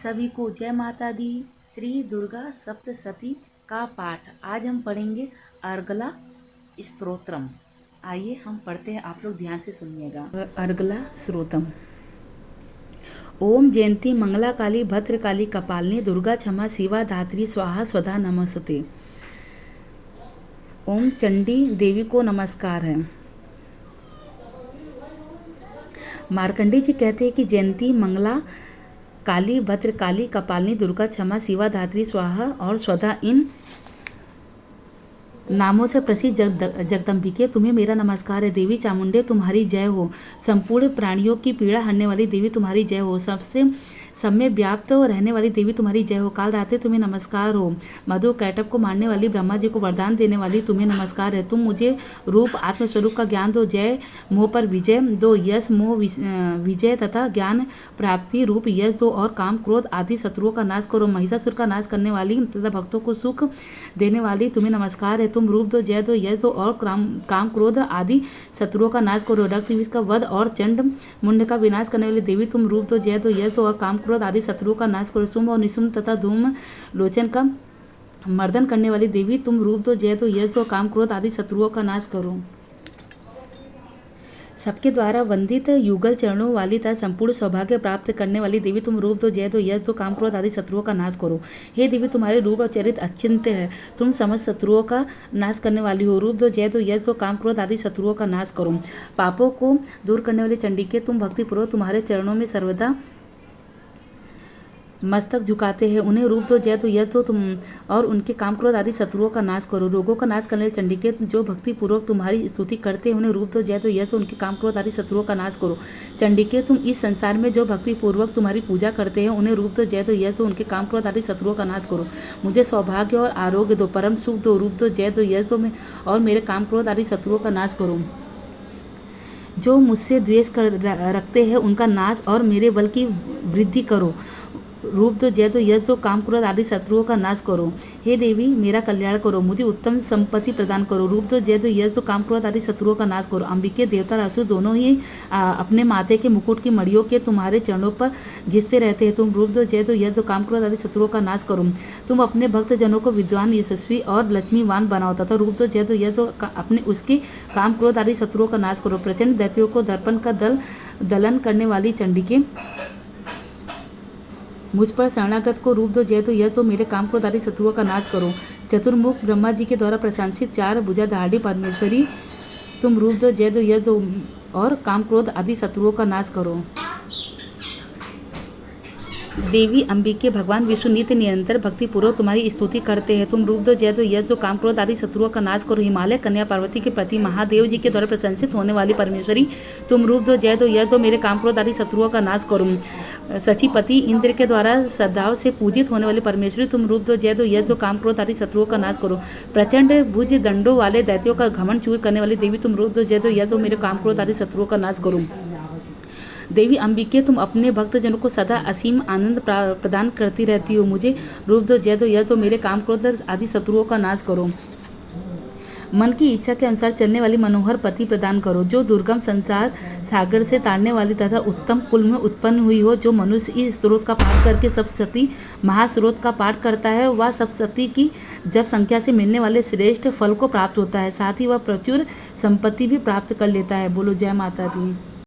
सभी को जय माता दी। श्री दुर्गा सप्तशती का पाठ आज हम पढ़ेंगे अर्गला स्तोत्रम। आइए हम पढ़ते हैं, आप लोग ध्यान से सुनिएगा। अर्गला स्तोत्रम। ओम जयंती मंगला काली भद्रकाली कपालिनी दुर्गा क्षमा शिवा धात्री स्वाहा स्वधा नमस्ते। ओम चंडी देवी को नमस्कार है। मार्कंडेय जी कहते हैं कि जयंती मंगला काली भद्रकाली कपालिनी दुर्गा क्षमा शिवा धात्री स्वाहा और स्वधा इन नामों से प्रसिद्ध जगदम्बिके तुम्हें मेरा नमस्कार है। देवी चामुंडे तुम्हारी जय हो। संपूर्ण प्राणियों की पीड़ा हरने वाली देवी तुम्हारी जय हो। सबसे सब में व्याप्त रहने वाली देवी तुम्हारी जय हो। काल रात्रि तुम्हें नमस्कार हो। मधु कैटभ को मारने वाली ब्रह्मा जी को वरदान देने वाली तुम्हें नमस्कार है। तुम मुझे रूप आत्मस्वरूप का ज्ञान दो। जय मोह पर विजय दो। यश मोह विजय तथा ज्ञान प्राप्ति रूप यश दो और काम क्रोध आदि शत्रुओं का नाश करो। महिषासुर का नाश करने वाली तथा भक्तों को सुख देने वाली तुम्हें नमस्कार है। तुम रूप दो, जय दो, यश दो और काम क्रोध आदि शत्रुओं का नाश करो। रक्त विष का वध और चंड मुंड का विनाश करने वाली देवी तुम रूप दो, जय दो, यश दो और काम क्रोध आदि शत्रुओं का नाश करो। शुंभ और निशुंभ तथा धूम लोचन का मर्दन करने वाली देवी तुम रूप दो, जय दो, यश दो, काम क्रोध आदि शत्रुओं का नाश करो। सबके द्वारा वंदित युगल चरणों वाली तथा संपूर्ण सौभाग्य प्राप्त करने वाली देवी तुम रूप दो, जय दो, यश दो, काम क्रोध आदि शत्रुओं का नाश करो। हे देवी तुम्हारे रूप और चरित्र अचिंत्य है। तुम समस्त शत्रुओं का नाश करने वाली हो। रूप दो, जय दो, यश दो, काम क्रोध आदि शत्रुओं का नाश करो। पापों को दूर करने वाली चंडिके तुम भक्तिपूर्वक तुम्हारे चरणों में सर्वदा मस्तक झुकाते हैं। उन्हें रूप दो, जय दो, यश दो तुम और उनके काम क्रोध आदि शत्रुओं का नाश करो। रोगों का नाश करने वाले चंडिके जो भक्ति पूर्वक तुम्हारी स्तुति करते हैं, उन्हें रूप दो, जय दो, यश दो, उनके काम क्रोध आदि शत्रुओं का नाश करो। चंडिके तुम इस संसार में जो भक्ति पूर्वक तुम्हारी पूजा करते हैं, उन्हें रूप दो, जय दो, यश दो, उनके काम क्रोध आदि शत्रुओं का नाश करो। मुझे सौभाग्य और आरोग्य दो, परम सुख दो। रूप दो, जय दो, यश दो और मेरे काम क्रोध आदि शत्रुओं का नाश करो। जो मुझसे द्वेष रखते हैं उनका नाश और मेरे बल की वृद्धि करो। रूप दो, जय दो, यश दो, काम क्रोध आदि शत्रुओं का नाश करो। हे देवी मेरा कल्याण करो, मुझे उत्तम संपत्ति प्रदान करो। रूप दो, जय दो, यश दो, काम क्रोध आदि शत्रुओं का नाश करो। अंबिके देवता और असुर दोनों ही अपने माथे के मुकुट की मड़ियों के तुम्हारे चरणों पर घिसते रहते हैं। तुम रूप दो, जय दो, यश दो, काम क्रोध आदि शत्रुओं का नाश करो। तुम अपने भक्त जनों को विद्वान यशस्वी और लक्ष्मीवान बनाओ तथा रूप दो, जय दो, यश दो, अपने उसके काम क्रोध आदि शत्रुओं का नाश करो। प्रचंड दैत्यों को दर्पण का दलन करने वाली चंडिके मुझ पर शरणागत को रूप दो, जय दो, यह तो मेरे काम क्रोध आदि शत्रुओं का नाश करो। चतुर्मुख ब्रह्मा जी के द्वारा प्रशंसित चार भुजाधारी परमेश्वरी तुम रूप दो, जय दो, यह दो और काम क्रोध आदि शत्रुओं का नाश करो। देवी अंबिके भगवान विष्णु नित्य निरंतर भक्तिपूर्वक तुम्हारी स्तुति करते हैं। तुम रूप दो, जय दो, यश दो, काम क्रोध आदि शत्रुओं का नाश करो। हिमालय कन्या पार्वती के पति महादेव जी के द्वारा प्रशंसित होने वाली परमेश्वरी तुम रूप दो, जय दो, यश दो, मेरे काम क्रोध आदि शत्रुओं का नाश करो। सचिपति इंद्र के द्वारा श्रद्धाओं से पूजित होने वाली परमेश्वरी तुम रूप दो, जय दो, यश दो, काम क्रोध आदि शत्रुओं का नाश करो। प्रचंड भुज दंडों वाले दैत्यों का घमंड चूर करने वाली देवी तुम रूप दो, जय दो, यश दो, मेरे काम क्रोध आदि शत्रुओं का नाश करो। देवी अंबिके तुम अपने भक्तजनों को सदा असीम आनंद प्रदान करती रहती हो। मुझे रूप दो, जय दो, यह तो मेरे काम क्रोध आदि शत्रुओं का नाश करो। मन की इच्छा के अनुसार चलने वाली मनोहर पति प्रदान करो। जो दुर्गम संसार सागर से तारने वाली तथा उत्तम कुल में उत्पन्न हुई हो। जो मनुष्य इस स्त्रोत का पाठ करके सप्तशती महास्त्रोत का पाठ करता है, वह सप्तशती की जब संख्या से मिलने वाले श्रेष्ठ फल को प्राप्त होता है। साथ ही वह प्रचुर संपत्ति भी प्राप्त कर लेता है। बोलो जय माता दी।